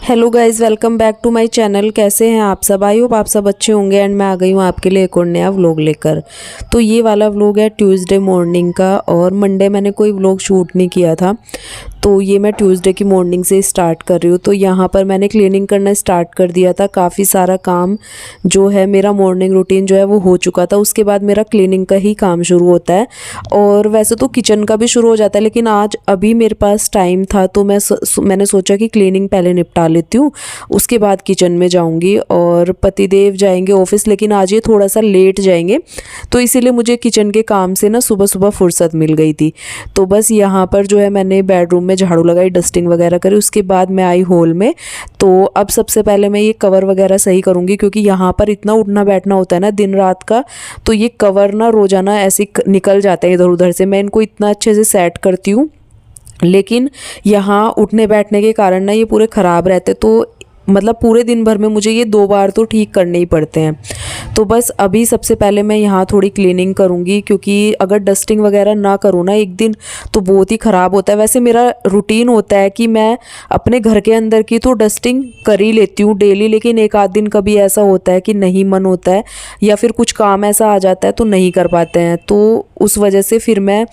Hello guys, welcome back to my channel. कैसे हैं आप सब? आई होप आप सब अच्छे होंगे। एंड मैं आ गई हूँ आपके लिए एक और नया व्लॉग लेकर। तो ये वाला व्लॉग है ट्यूसडे मॉर्निंग का, और मंडे मैंने कोई व्लॉग शूट नहीं किया था, तो ये मैं ट्यूसडे की मॉर्निंग से स्टार्ट कर रही हूँ। तो यहाँ पर मैंने क्लीनिंग करना स्टार्ट कर दिया था। काफ़ी सारा काम जो है, मेरा मॉर्निंग रूटीन जो है वो हो चुका था। उसके बाद मेरा क्लीनिंग का ही काम शुरू होता है, और वैसे तो किचन का भी शुरू हो जाता है, लेकिन आज अभी मेरे पास टाइम था तो मैंने सोचा कि क्लीनिंग पहले निपटा लेती हूँ, उसके बाद किचन में जाऊँगी। और पतिदेव जाएंगे ऑफिस, लेकिन आज ये थोड़ा सा लेट जाएंगे, तो इसीलिए मुझे किचन के काम से ना सुबह सुबह फुर्सत मिल गई थी। तो बस यहाँ पर जो है मैंने बेडरूम में झाड़ू लगाई, डस्टिंग वगैरह करी। उसके बाद मैं आई हॉल में। तो अब सबसे पहले मैं ये कवर वगैरह सही करूँगी, क्योंकि यहाँ पर इतना उठना बैठना होता है ना दिन रात का, तो ये कवर ना रोज़ाना ऐसे निकल जाते हैं इधर उधर से। मैं इनको इतना अच्छे से सेट करती हूँ, लेकिन यहाँ उठने बैठने के कारण ना ये पूरे ख़राब रहते, तो मतलब पूरे दिन भर में मुझे ये 2 बार तो ठीक करने ही पड़ते हैं। तो बस अभी सबसे पहले मैं यहाँ थोड़ी क्लीनिंग करूँगी, क्योंकि अगर डस्टिंग वगैरह ना करूँ ना एक दिन तो बहुत ही ख़राब होता है। वैसे मेरा रूटीन होता है कि मैं अपने घर के अंदर की तो डस्टिंग कर ही लेती हूँ डेली, लेकिन एक आध दिन कभी ऐसा होता है कि नहीं मन होता है, या फिर कुछ काम ऐसा आ जाता है तो नहीं कर पाते हैं। तो उस वजह से फिर मैं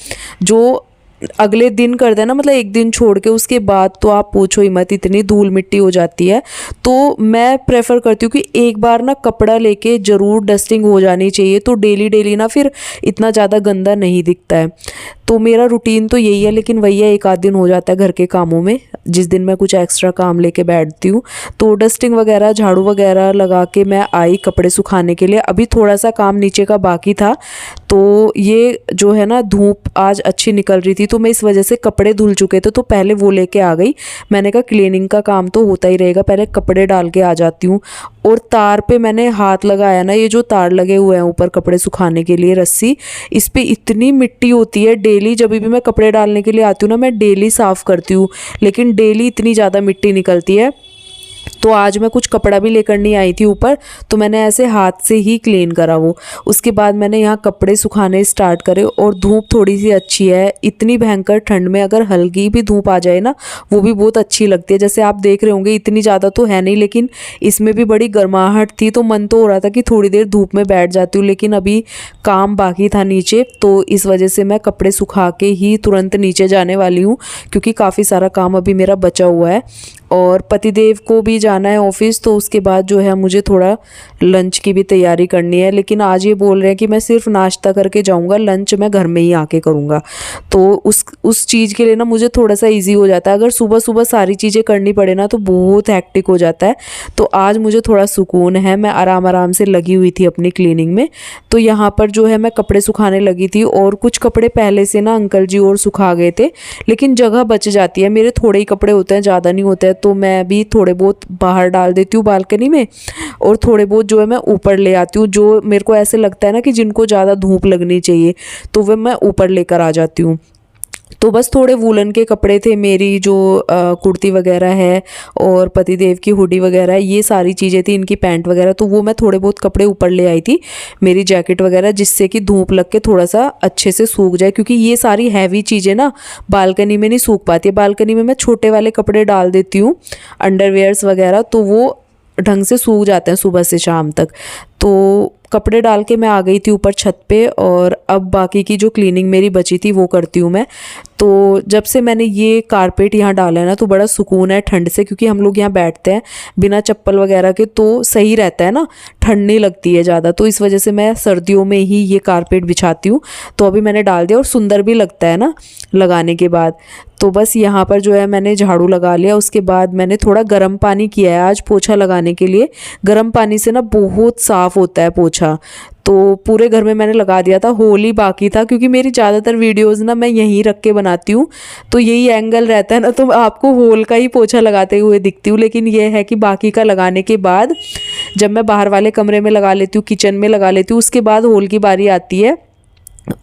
जो अगले दिन कर देना, मतलब एक दिन छोड़ के, उसके बाद तो आप पूछो ही मत, इतनी धूल मिट्टी हो जाती है। तो मैं प्रेफर करती हूँ कि एक बार ना कपड़ा लेके ज़रूर डस्टिंग हो जानी चाहिए, तो डेली डेली ना फिर इतना ज़्यादा गंदा नहीं दिखता है। तो मेरा रूटीन तो यही है, लेकिन वही है, एक आध दिन हो जाता है घर के कामों में, जिस दिन मैं कुछ एक्स्ट्रा काम लेके बैठती हूँ। तो डस्टिंग वगैरह, झाड़ू वगैरह लगा के मैं आई कपड़े सुखाने के लिए। अभी थोड़ा सा काम नीचे का बाकी था, तो ये जो है ना धूप आज अच्छी निकल रही थी, तो मैं इस वजह से कपड़े धुल चुके थे, तो पहले वो लेके आ गई। मैंने कहा क्लीनिंग का काम तो होता ही रहेगा, पहले कपड़े डाल के आ जाती हूँ। और तार पे मैंने हाथ लगाया ना, ये जो तार लगे हुए हैं ऊपर कपड़े सुखाने के लिए, रस्सी, इस पे इतनी मिट्टी होती है। डेली जब भी मैं कपड़े डालने के लिए आती हूँ ना, मैं डेली साफ़ करती हूँ, लेकिन डेली इतनी ज़्यादा मिट्टी निकलती है। तो आज मैं कुछ कपड़ा भी लेकर नहीं आई थी ऊपर, तो मैंने ऐसे हाथ से ही क्लीन करा वो। उसके बाद मैंने यहाँ कपड़े सुखाने स्टार्ट करे, और धूप थोड़ी सी अच्छी है। इतनी भयंकर ठंड में अगर हल्की भी धूप आ जाए ना, वो भी बहुत अच्छी लगती है। जैसे आप देख रहे होंगे, इतनी ज़्यादा तो है नहीं, लेकिन इसमें भी बड़ी गर्माहट थी, तो मन तो हो रहा था कि थोड़ी देर धूप में बैठ जाती हूँ, लेकिन अभी काम बाकी था नीचे, तो इस वजह से मैं कपड़े सुखा के ही तुरंत नीचे जाने वाली हूँ, क्योंकि काफ़ी सारा काम अभी मेरा बचा हुआ है। और पतिदेव को भी जाना है ऑफिस, तो उसके बाद जो है मुझे थोड़ा लंच की भी तैयारी करनी है। लेकिन आज ये बोल रहे हैं कि मैं सिर्फ नाश्ता करके जाऊंगा, लंच मैं घर में ही आके करूंगा। तो उस चीज़ के लिए ना मुझे थोड़ा सा इजी हो जाता है। अगर सुबह सुबह सारी चीज़ें करनी पड़े ना, तो बहुत हैक्टिक हो जाता है। तो आज मुझे थोड़ा सुकून है, मैं आराम आराम से लगी हुई थी अपनी क्लीनिंग में। तो यहाँ पर जो है मैं कपड़े सुखाने लगी थी, और कुछ कपड़े पहले से ना अंकल जी और सुखा गए थे, लेकिन जगह बच जाती है। मेरे थोड़े ही कपड़े होते हैं, ज़्यादा नहीं होते हैं, तो मैं भी थोड़े बहुत बाहर डाल देती हूँ बालकनी में, और थोड़े बहुत जो है मैं ऊपर ले आती हूँ। जो मेरे को ऐसे लगता है ना कि जिनको ज़्यादा धूप लगनी चाहिए, तो वह मैं ऊपर लेकर आ जाती हूँ। तो बस थोड़े वूलन के कपड़े थे, मेरी जो कुर्ती वगैरह है, और पतिदेव की हुडी वगैरह है, ये सारी चीज़ें थी, इनकी पैंट वगैरह, तो वो मैं थोड़े बहुत कपड़े ऊपर ले आई थी, मेरी जैकेट वगैरह, जिससे कि धूप लग के थोड़ा सा अच्छे से सूख जाए, क्योंकि ये सारी हैवी चीज़ें ना बालकनी में नहीं सूख पाती है। बालकनी में मैं छोटे वाले कपड़े डाल देती हूँ, अंडरवेयर्स वगैरह, तो वो ढंग से सूख जाते हैं सुबह से शाम तक। तो कपड़े डाल के मैं आ गई थी ऊपर छत पे, और अब बाकी की जो क्लीनिंग मेरी बची थी वो करती हूँ मैं। तो जब से मैंने ये कारपेट यहाँ डाला है ना, तो बड़ा सुकून है ठंड से, क्योंकि हम लोग यहाँ बैठते हैं बिना चप्पल वगैरह के, तो सही रहता है ना, ठंड नहीं लगती है ज़्यादा। तो इस वजह से मैं सर्दियों में ही ये कारपेट बिछाती हूँ। तो अभी मैंने डाल दिया, और सुंदर भी लगता है ना लगाने के बाद। तो बस यहाँ पर जो है मैंने झाड़ू लगा लिया। उसके बाद मैंने थोड़ा गर्म पानी किया है आज पोछा लगाने के लिए। गर्म पानी से ना बहुत साफ़ होता है पोछा। तो पूरे घर में मैंने लगा दिया था, होल ही बाकी था, क्योंकि मेरी ज़्यादातर वीडियोस ना मैं यहीं रख के बनाती हूँ, तो यही एंगल रहता है ना, तो आपको होल का ही पोछा लगाते हुए दिखती हूँ। लेकिन ये है कि बाकी का लगाने के बाद जब मैं बाहर वाले कमरे में लगा लेती हूँ, किचन में लगा लेती हूँ, उसके बाद होल की बारी आती है।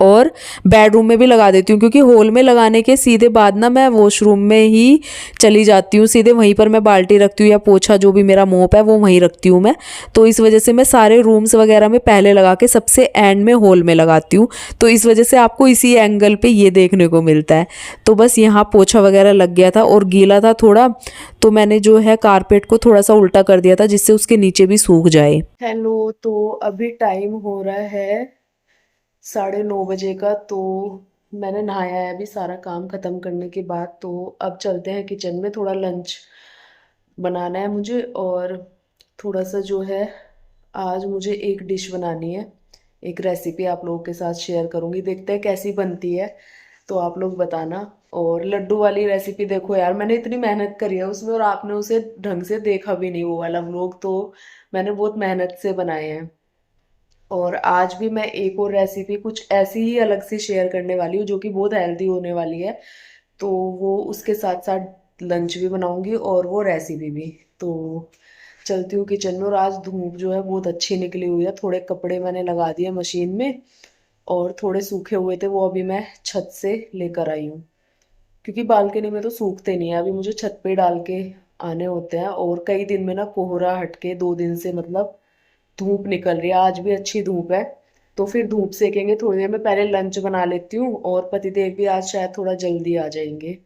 और बेडरूम में भी लगा देती हूँ, क्योंकि हॉल में लगाने के सीधे बाद ना मैं वॉशरूम में ही चली जाती हूँ, सीधे वहीं पर मैं बाल्टी रखती हूँ या पोछा जो भी मेरा मोप है वो वहीं रखती हूँ मैं। तो इस वजह से मैं सारे रूम्स वगैरह में पहले लगा के सबसे एंड में हॉल में लगाती हूँ। तो इस वजह से आपको इसी एंगल पे ये देखने को मिलता है। तो बस यहाँ पोछा वगैरह लग गया था और गीला था थोड़ा, तो मैंने जो है कारपेट को थोड़ा सा उल्टा कर दिया था जिससे उसके नीचे भी सूख जाए। हेलो, तो अभी टाइम हो रहा है 9:30 बजे का। तो मैंने नहाया है अभी सारा काम ख़त्म करने के बाद। तो अब चलते हैं किचन में, थोड़ा लंच बनाना है मुझे। और थोड़ा सा जो है आज मुझे एक डिश बनानी है, एक रेसिपी आप लोगों के साथ शेयर करूँगी, देखते हैं कैसी बनती है तो आप लोग बताना। और लड्डू वाली रेसिपी देखो यार, मैंने इतनी मेहनत करी है उसमें और आपने उसे ढंग से देखा भी नहीं वो वाला व्लॉग, तो मैंने बहुत मेहनत से बनाए हैं। और आज भी मैं एक और रेसिपी कुछ ऐसी ही अलग से शेयर करने वाली हूँ जो कि बहुत हेल्दी होने वाली है। तो वो उसके साथ साथ लंच भी बनाऊंगी और वो रेसिपी भी। तो चलती हूँ किचन में। और आज धूप जो है बहुत अच्छी निकली हुई है, थोड़े कपड़े मैंने लगा दिए मशीन में और थोड़े सूखे हुए थे वो अभी मैं छत से लेकर आई हूँ, क्योंकि बालकनी में तो सूखते नहीं है, अभी मुझे छत पे डाल के आने होते हैं। और कई दिन में ना कोहरा हटके 2 दिन से मतलब धूप निकल रही है, आज भी अच्छी धूप है। तो फिर धूप सेकेंगे थोड़ी देर में, पहले लंच बना लेती हूँ और पतिदेव भी आज शायद थोड़ा जल्दी आ जाएंगे।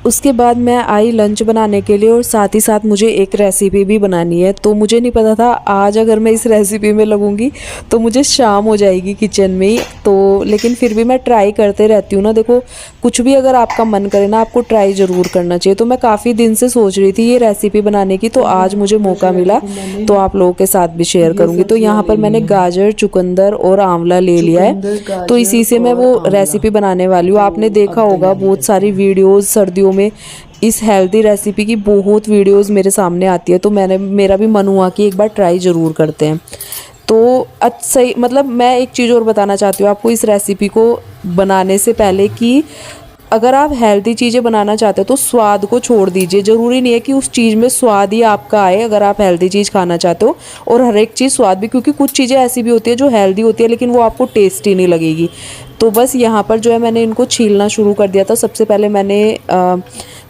उसके बाद मैं आई लंच बनाने के लिए और साथ ही साथ मुझे एक रेसिपी भी बनानी है। तो मुझे नहीं पता था आज अगर मैं इस रेसिपी में लगूंगी तो मुझे शाम हो जाएगी किचन में ही। तो लेकिन फिर भी मैं ट्राई करते रहती हूँ ना, देखो कुछ भी अगर आपका मन करे ना आपको ट्राई ज़रूर करना चाहिए। तो मैं काफ़ी दिन से सोच रही थी ये रेसिपी बनाने की, तो आज मुझे मौका मिला तो आप लोगों के साथ भी शेयर करूँगी। तो यहाँ पर मैंने गाजर, चुकंदर और आंवला ले लिया है, तो इसी से मैं वो रेसिपी बनाने वाली हूँ। आपने देखा होगा बहुत सारी वीडियोज़ सर्दियों में इस हेल्दी रेसिपी की बहुत वीडियोस मेरे सामने आती है, तो मेरा भी मन हुआ कि एक बार ट्राई ज़रूर करते हैं। तो सही मतलब मैं एक चीज़ और बताना चाहती हूँ आपको इस रेसिपी को बनाने से पहले कि अगर आप हेल्दी चीज़ें बनाना चाहते हो तो स्वाद को छोड़ दीजिए। ज़रूरी नहीं है कि उस चीज़ में स्वाद ही आपका आए अगर आप हेल्दी चीज़ खाना चाहते हो, और हर एक चीज़ स्वाद भी, क्योंकि कुछ चीज़ें ऐसी भी होती है जो हेल्दी होती है लेकिन वो आपको टेस्टी नहीं लगेगी। तो बस यहाँ पर जो है मैंने इनको छीलना शुरू कर दिया था। सबसे पहले मैंने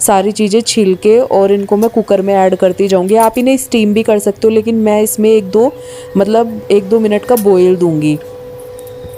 सारी चीज़ें छील के और इनको मैं कुकर में ऐड करती जाऊँगी। आप इन्हें स्टीम भी कर सकते हो लेकिन मैं इसमें एक दो मिनट का बॉयल दूँगी।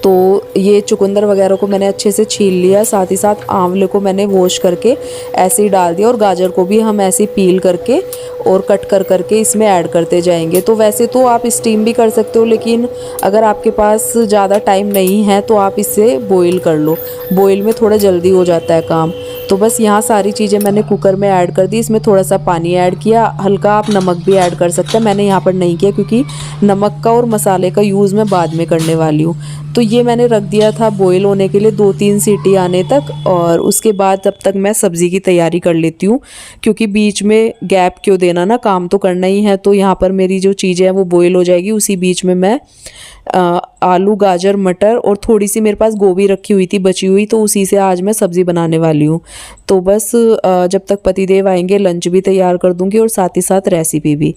तो ये चुकंदर वगैरह को मैंने अच्छे से छील लिया, साथ ही साथ आंवले को मैंने वॉश करके ऐसे ही डाल दिया और गाजर को भी हम ऐसे ही पील करके और कट कर करके इसमें ऐड करते जाएंगे। तो वैसे तो आप स्टीम भी कर सकते हो लेकिन अगर आपके पास ज़्यादा टाइम नहीं है तो आप इसे बॉईल कर लो, बॉईल में थोड़ा जल्दी हो जाता है काम। तो बस यहाँ सारी चीज़ें मैंने कुकर में ऐड कर दी, इसमें थोड़ा सा पानी ऐड किया, हल्का आप नमक भी ऐड कर सकते हैं, मैंने यहाँ पर नहीं किया क्योंकि नमक का और मसाले का यूज़ मैं बाद में करने वाली हूँ। तो ये मैंने रख दिया था बॉईल होने के लिए 2-3 सीटी आने तक, और उसके बाद तब तक मैं सब्ज़ी की तैयारी कर लेती हूँ क्योंकि बीच में गैप क्यों देना ना, काम तो करना ही है। तो यहाँ पर मेरी जो चीज़ें हैं वो बॉईल हो जाएगी, उसी बीच में मैं आलू, गाजर, मटर और थोड़ी सी मेरे पास गोभी रखी हुई थी बची हुई, तो उसी से आज मैं सब्ज़ी बनाने वाली हूँ। तो बस जब तक पतिदेव आएंगे लंच भी तैयार कर दूँगी और साथ ही साथ रेसिपी भी।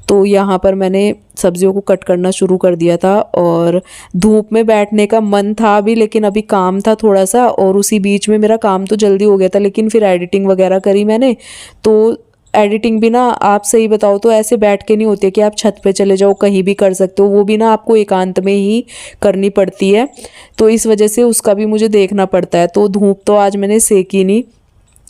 तो यहाँ पर मैंने सब्जियों को कट करना शुरू कर दिया था और धूप में बैठने का मन था अभी, लेकिन अभी काम था थोड़ा सा और उसी बीच में मेरा काम तो जल्दी हो गया था, लेकिन फिर एडिटिंग वगैरह करी मैंने। तो एडिटिंग भी ना आप सही बताओ तो ऐसे बैठ के नहीं होती है कि आप छत पे चले जाओ कहीं भी कर सकते हो, वो भी ना आपको एकांत में ही करनी पड़ती है। तो इस वजह से उसका भी मुझे देखना पड़ता है। तो धूप तो आज मैंने सेकी नहीं,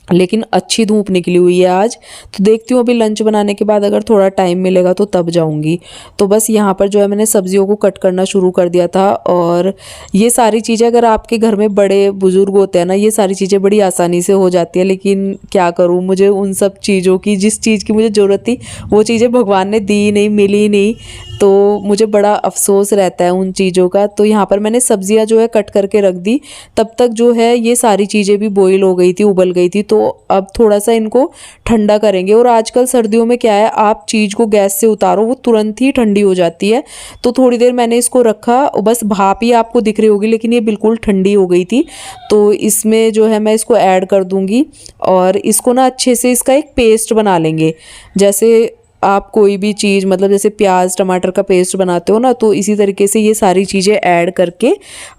लेकिन अच्छी धूप निकली हुई है आज। तो देखती हूँ अभी लंच बनाने के बाद अगर थोड़ा टाइम मिलेगा तो तब जाऊँगी। तो बस यहाँ पर जो है मैंने सब्जियों को कट करना शुरू कर दिया था। और ये सारी चीज़ें अगर आपके घर में बड़े बुजुर्ग होते हैं ना, ये सारी चीज़ें बड़ी आसानी से हो जाती है, लेकिन क्या करूँ, मुझे उन सब चीज़ों की, जिस चीज़ की मुझे ज़रूरत थी वो चीज़ें भगवान ने दी नहीं, मिली नहीं, तो मुझे बड़ा अफसोस रहता है उन चीज़ों का। तो यहाँ पर मैंने सब्जियाँ जो है कट करके रख दी, तब तक जो है ये सारी चीज़ें भी बॉईल हो गई थी, उबल गई थी। तो अब थोड़ा सा इनको ठंडा करेंगे। और आजकल सर्दियों में क्या है, आप चीज़ को गैस से उतारो वो तुरंत ही ठंडी हो जाती है। तो थोड़ी देर मैंने इसको रखा, बस भाप ही आपको दिख रही होगी लेकिन ये बिल्कुल ठंडी हो गई थी। तो इसमें जो है मैं इसको ऐड कर दूँगी और इसको ना अच्छे से इसका एक पेस्ट बना लेंगे। जैसे आप कोई भी चीज़ मतलब जैसे प्याज टमाटर का पेस्ट बनाते हो ना, तो इसी तरीके से ये सारी चीज़ें ऐड करके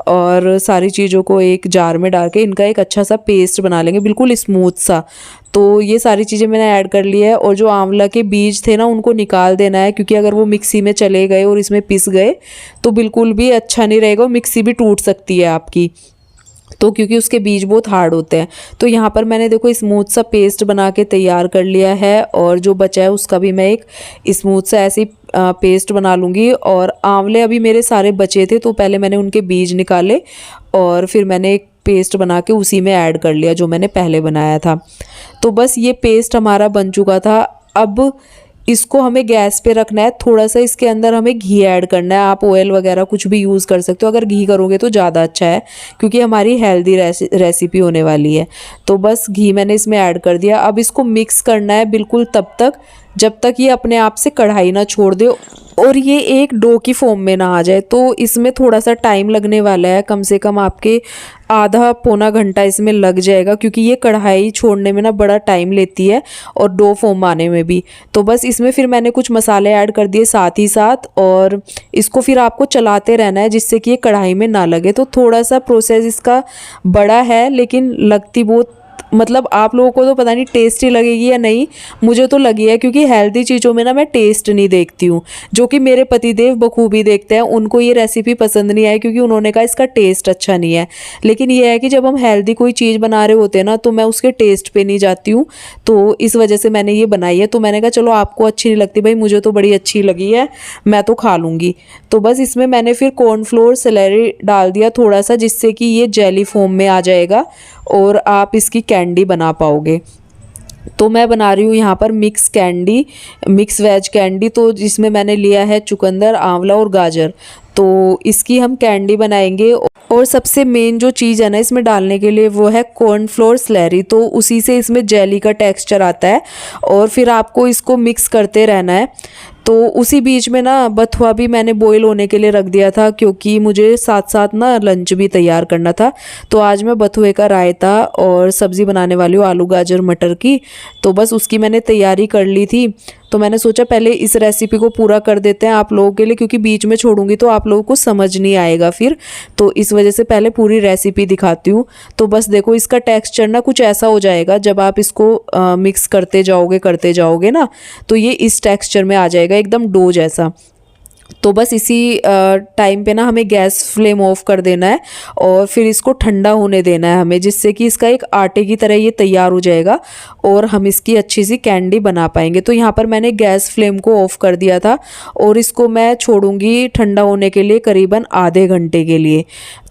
और सारी चीज़ों को एक जार में डाल के इनका एक अच्छा सा पेस्ट बना लेंगे, बिल्कुल स्मूथ सा। तो ये सारी चीज़ें मैंने ऐड कर ली है। और जो आंवला के बीज थे ना उनको निकाल देना है, क्योंकि अगर वो मिक्सी में चले गए और इसमें पिस गए तो बिल्कुल भी अच्छा नहीं रहेगा, मिक्सी भी टूट सकती है आपकी, तो क्योंकि उसके बीज बहुत हार्ड होते हैं। तो यहाँ पर मैंने देखो स्मूथ सा पेस्ट बना के तैयार कर लिया है, और जो बचा है उसका भी मैं एक स्मूथ सा ऐसे पेस्ट बना लूँगी। और आंवले अभी मेरे सारे बचे थे, तो पहले मैंने उनके बीज निकाले और फिर मैंने एक पेस्ट बना के उसी में ऐड कर लिया जो मैंने पहले बनाया था। तो बस ये पेस्ट हमारा बन चुका था। अब इसको हमें गैस पे रखना है, थोड़ा सा इसके अंदर हमें घी ऐड करना है। आप ऑयल वगैरह कुछ भी यूज़ कर सकते हो, अगर घी करोगे तो ज़्यादा अच्छा है, क्योंकि हमारी हेल्दी रेसिपी होने वाली है। तो बस घी मैंने इसमें ऐड कर दिया। अब इसको मिक्स करना है बिल्कुल तब तक जब तक ये अपने आप से कढ़ाई ना छोड़ दे और ये एक डो की फॉर्म में ना आ जाए। तो इसमें थोड़ा सा टाइम लगने वाला है, कम से कम आपके आधा पौना घंटा इसमें लग जाएगा, क्योंकि ये कढ़ाई छोड़ने में ना बड़ा टाइम लेती है और डो फॉर्म आने में भी। तो बस इसमें फिर मैंने कुछ मसाले ऐड कर दिए साथ ही साथ, और इसको फिर आपको चलाते रहना है जिससे कि ये कढ़ाई में ना लगे। तो थोड़ा सा प्रोसेस इसका बड़ा है, लेकिन लगती बहुत मतलब आप लोगों को तो पता नहीं टेस्टी लगेगी या नहीं, मुझे तो लगी है, क्योंकि हेल्दी चीज़ों में ना मैं टेस्ट नहीं देखती हूँ, जो कि मेरे पतिदेव बखूबी देखते हैं। उनको ये रेसिपी पसंद नहीं आई क्योंकि उन्होंने कहा इसका टेस्ट अच्छा नहीं है। लेकिन ये है कि जब हम हेल्दी कोई चीज़ बना रहे होते हैं ना, तो मैं उसके टेस्ट पे नहीं जाती हूँ, तो इस वजह से मैंने ये बनाई है। तो मैंने कहा चलो आपको अच्छी नहीं लगती भाई, मुझे तो बड़ी अच्छी लगी है, मैं तो खा लूँगी। तो बस इसमें मैंने फिर कॉर्नफ्लोर सेलेरी डाल दिया थोड़ा सा, जिससे कि ये जेली फॉर्म में आ जाएगा और आप इसकी कैंडी बना पाओगे। तो मैं बना रही हूँ यहाँ पर mix candy, mix veg candy. तो जिसमें मैंने लिया है चुकंदर, आंवला और गाजर, तो इसकी हम कैंडी बनाएंगे। और सबसे मेन जो चीज़ है ना इसमें डालने के लिए, वो है कॉर्नफ्लोर स्लैरी। तो उसी से इसमें जेली का टेक्सचर आता है, और फिर आपको इसको मिक्स करते रहना है। तो उसी बीच में ना बथुआ भी मैंने बॉईल होने के लिए रख दिया था, क्योंकि मुझे साथ साथ ना लंच भी तैयार करना था। तो आज मैं बथुए का रायता और सब्ज़ी बनाने वाली हूँ आलू गाजर मटर की। तो बस उसकी मैंने तैयारी कर ली थी। तो मैंने सोचा पहले इस रेसिपी को पूरा कर देते हैं आप लोगों के लिए, क्योंकि बीच में छोड़ूंगी तो आप लोगों को समझ नहीं आएगा फिर, तो इस वजह से पहले पूरी रेसिपी दिखाती हूँ। तो बस देखो इसका टेक्सचर ना कुछ ऐसा हो जाएगा जब आप इसको मिक्स करते जाओगे ना, तो ये इस टेक्सचर में आ जाएगा एकदम डो जैसा। तो बस इसी टाइम पे ना हमें गैस फ्लेम ऑफ कर देना है और फिर इसको ठंडा होने देना है हमें, जिससे कि इसका एक आटे की तरह ये तैयार हो जाएगा और हम इसकी अच्छी सी कैंडी बना पाएंगे। तो यहाँ पर मैंने गैस फ्लेम को ऑफ कर दिया था और इसको मैं छोड़ूंगी ठंडा होने के लिए करीबन आधे घंटे के लिए।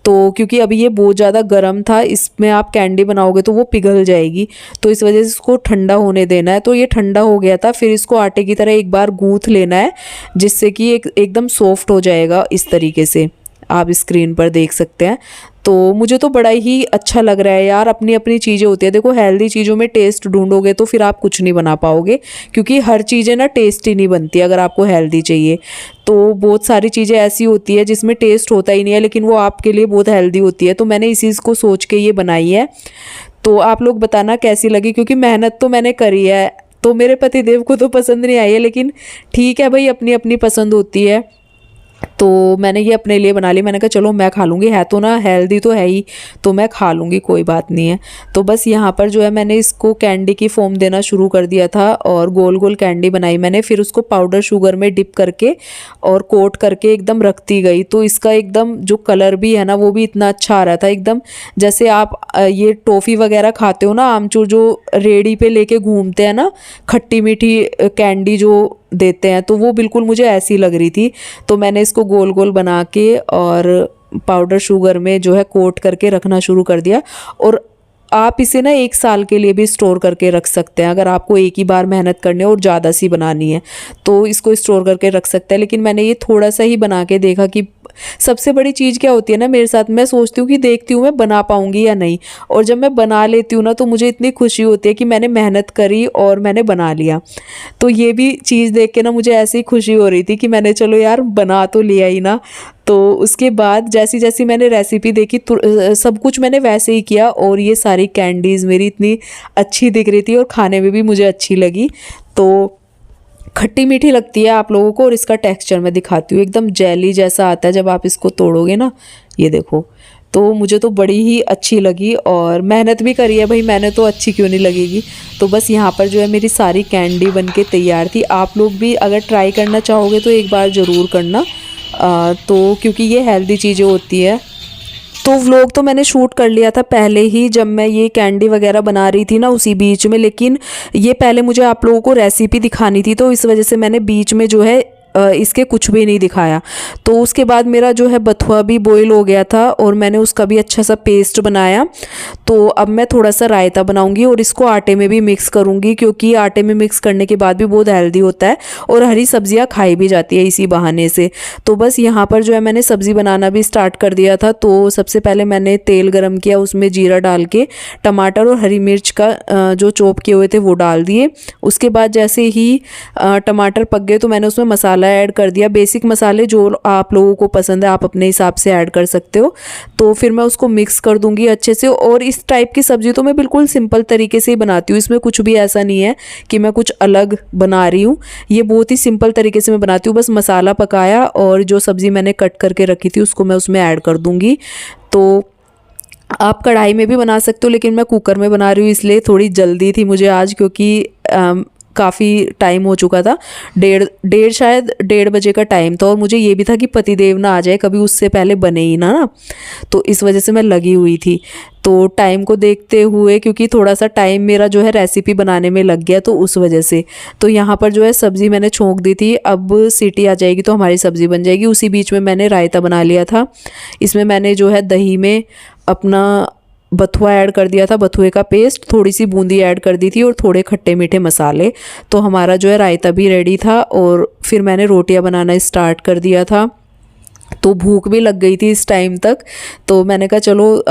तो क्योंकि अभी ये बहुत ज़्यादा गर्म था, इसमें आप कैंडी बनाओगे तो वो पिघल जाएगी, तो इस वजह से इसको ठंडा होने देना है। तो ये ठंडा हो गया था, फिर इसको आटे की तरह एक बार गूँथ लेना है, जिससे कि एकदम सॉफ्ट हो जाएगा। इस तरीके से आप स्क्रीन पर देख सकते हैं। तो मुझे तो बड़ा ही अच्छा लग रहा है यार। अपनी अपनी चीज़ें होती है, देखो हेल्दी चीज़ों में टेस्ट ढूंढोगे तो फिर आप कुछ नहीं बना पाओगे, क्योंकि हर चीज़ें ना टेस्टी नहीं बनती अगर आपको हेल्दी चाहिए। तो बहुत सारी चीज़ें ऐसी होती है जिसमें टेस्ट होता ही नहीं है, लेकिन वो आपके लिए बहुत हेल्दी होती है। तो मैंने इसी को सोच के ये बनाई है। तो आप लोग बताना कैसी लगी, क्योंकि मेहनत तो मैंने करी है। तो मेरे पतिदेव को तो पसंद नहीं आई है, लेकिन ठीक है भाई, अपनी अपनी पसंद होती है। तो मैंने ये अपने लिए बना ली, मैंने कहा चलो मैं खा लूँगी, है तो ना हेल्दी तो है ही, तो मैं खा लूँगी, कोई बात नहीं है। तो बस यहाँ पर जो है मैंने इसको कैंडी की फॉर्म देना शुरू कर दिया था और गोल गोल कैंडी बनाई मैंने। फिर उसको पाउडर शुगर में डिप करके और कोट करके एकदम रखती गई। तो इसका एकदम जो कलर भी है ना वो भी इतना अच्छा आ रहा था, एकदम जैसे आप ये टॉफ़ी वगैरह खाते हो ना, आमचूर जो रेडी पे लेके घूमते हैं ना, खट्टी मीठी कैंडी जो देते हैं, तो वो बिल्कुल मुझे ऐसी लग रही थी। तो मैंने इसको गोल गोल बना के और पाउडर शुगर में जो है कोट करके रखना शुरू कर दिया। और आप इसे ना 1 साल के लिए भी स्टोर करके रख सकते हैं, अगर आपको एक ही बार मेहनत करनी है और ज़्यादा सी बनानी है तो इसको स्टोर करके रख सकते हैं। लेकिन मैंने ये थोड़ा सा ही बना के देखा कि सबसे बड़ी चीज़ क्या होती है ना मेरे साथ, मैं सोचती हूँ कि देखती हूँ मैं बना पाऊँगी या नहीं, और जब मैं बना लेती हूँ ना तो मुझे इतनी खुशी होती है कि मैंने मेहनत करी और मैंने बना लिया। तो ये भी चीज़ देख के ना मुझे ऐसी खुशी हो रही थी कि मैंने चलो यार बना तो लिया ही ना। तो उसके बाद जैसी जैसी मैंने रेसिपी देखी तो सब कुछ मैंने वैसे ही किया, और ये सारी कैंडीज़ मेरी इतनी अच्छी दिख रही थी और खाने में भी मुझे अच्छी लगी। तो खट्टी मीठी लगती है आप लोगों को। और इसका टेक्सचर मैं दिखाती हूँ, एकदम जेली जैसा आता है जब आप इसको तोड़ोगे ना, ये देखो। तो मुझे तो बड़ी ही अच्छी लगी और मेहनत भी करी है भाई मैंने, तो अच्छी क्यों नहीं लगेगी। तो बस यहाँ पर जो है मेरी सारी कैंडी बन के तैयार थी। आप लोग भी अगर ट्राई करना चाहोगे तो एक बार ज़रूर करना, तो क्योंकि ये हेल्दी चीज़ें होती है। तो व्लॉग तो मैंने शूट कर लिया था पहले ही, जब मैं ये कैंडी वगैरह बना रही थी ना उसी बीच में, लेकिन ये पहले मुझे आप लोगों को रेसिपी दिखानी थी, तो इस वजह से मैंने बीच में जो है इसके कुछ भी नहीं दिखाया। तो उसके बाद मेरा जो है बथुआ भी बॉईल हो गया था और मैंने उसका भी अच्छा सा पेस्ट बनाया। तो अब मैं थोड़ा सा रायता बनाऊंगी और इसको आटे में भी मिक्स करूंगी, क्योंकि आटे में मिक्स करने के बाद भी बहुत हेल्दी होता है और हरी सब्जियां खाई भी जाती है इसी बहाने से। तो बस यहाँ पर जो है मैंने सब्ज़ी बनाना भी स्टार्ट कर दिया था। तो सबसे पहले मैंने तेल गरम किया, उसमें जीरा डाल के टमाटर और हरी मिर्च का जो चॉप किए हुए थे वो डाल दिए। उसके बाद जैसे ही टमाटर पक गए तो मैंने उसमें मसाला ऐड कर दिया। बेसिक मसाले जो आप लोगों को पसंद है आप अपने हिसाब से ऐड कर सकते हो। तो फिर मैं उसको मिक्स कर दूंगी अच्छे से। और इस टाइप की सब्ज़ी तो मैं बिल्कुल सिंपल तरीके से ही बनाती हूँ, इसमें कुछ भी ऐसा नहीं है कि मैं कुछ अलग बना रही हूँ। ये बहुत ही सिंपल तरीके से मैं बनाती हूँ। बस मसाला पकाया और जो सब्ज़ी मैंने कट करके रखी थी उसको मैं उसमें ऐड कर दूँगी। तो आप कढ़ाई में भी बना सकते हो, लेकिन मैं कुकर में बना रही हूँ इसलिए थोड़ी जल्दी थी मुझे आज, क्योंकि काफ़ी टाइम हो चुका था, शायद 1:30 बजे का टाइम था। और मुझे ये भी था कि पतिदेव ना आ जाए कभी, उससे पहले बने ही ना, तो इस वजह से मैं लगी हुई थी। तो टाइम को देखते हुए, क्योंकि थोड़ा सा टाइम मेरा जो है रेसिपी बनाने में लग गया, तो उस वजह से। तो यहाँ पर जो है सब्ज़ी मैंने छोंक दी थी, अब सीटी आ जाएगी तो हमारी सब्ज़ी बन जाएगी। उसी बीच में मैंने रायता बना लिया था। इसमें मैंने जो है दही में अपना बथुआ ऐड कर दिया था, बथुए का पेस्ट, थोड़ी सी बूंदी ऐड कर दी थी और थोड़े खट्टे मीठे मसाले। तो हमारा जो है रायता भी रेडी था और फिर मैंने रोटियां बनाना स्टार्ट कर दिया था। तो भूख भी लग गई थी इस टाइम तक, तो मैंने कहा चलो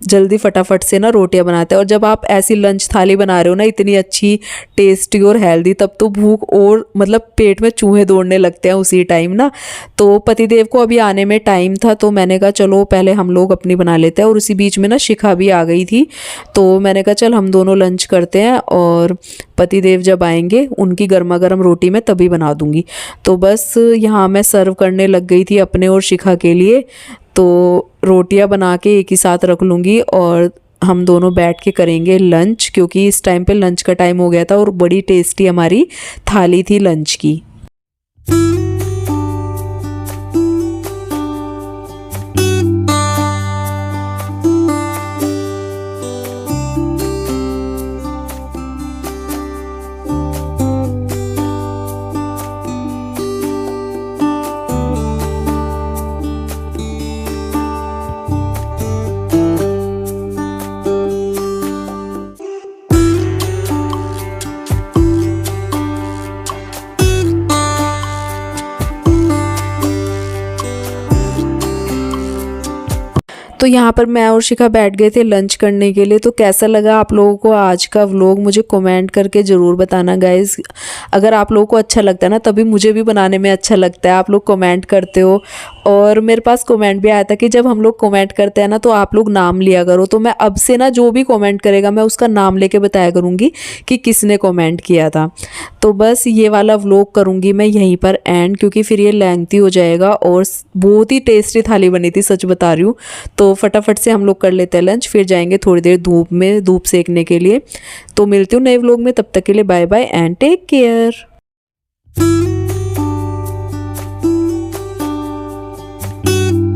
जल्दी फटाफट से ना रोटियां बनाते हैं। और जब आप ऐसी लंच थाली बना रहे हो ना इतनी अच्छी, टेस्टी और हेल्दी, तब तो भूख और मतलब पेट में चूहे दौड़ने लगते हैं उसी टाइम ना। तो पतिदेव को अभी आने में टाइम था, तो मैंने कहा चलो पहले हम लोग अपनी बना लेते हैं। और उसी बीच में ना शिखा भी आ गई थी, तो मैंने कहा चल हम दोनों लंच करते हैं और पतिदेव जब आएंगे उनकी गर्मा गर्म रोटी मैं तभी बना दूंगी। तो बस यहाँ मैं सर्व करने लग गई थी अपने और शिखा के लिए। तो रोटियां बना के एक ही साथ रख लूँगी और हम दोनों बैठ के करेंगे लंच, क्योंकि इस टाइम पे लंच का टाइम हो गया था और बड़ी टेस्टी हमारी थाली थी लंच की। तो यहाँ पर मैं और शिखा बैठ गए थे लंच करने के लिए। तो कैसा लगा आप लोगों को आज का व्लॉग मुझे कमेंट करके ज़रूर बताना गाइज़। अगर आप लोगों को अच्छा लगता है ना तभी मुझे भी बनाने में अच्छा लगता है, आप लोग कमेंट करते हो। और मेरे पास कमेंट भी आया था कि जब हम लोग कमेंट करते हैं ना तो आप लोग नाम लिया करो। तो मैं अब से ना जो भी कमेंट करेगा मैं उसका नाम लेके बताया करूँगी कि किसने कमेंट किया था। तो बस ये वाला व्लॉग करूँगी मैं यहीं पर एंड, क्योंकि फिर ये लेंथी हो जाएगा। और बहुत ही टेस्टी थाली बनी थी, सच बता रही हूँ। तो फटाफट से हम लोग कर लेते हैं लंच, फिर जाएंगे थोड़ी देर धूप में धूप सेकने के लिए। तो मिलती हूँ नए व्लॉग में, तब तक के लिए bye bye and take care.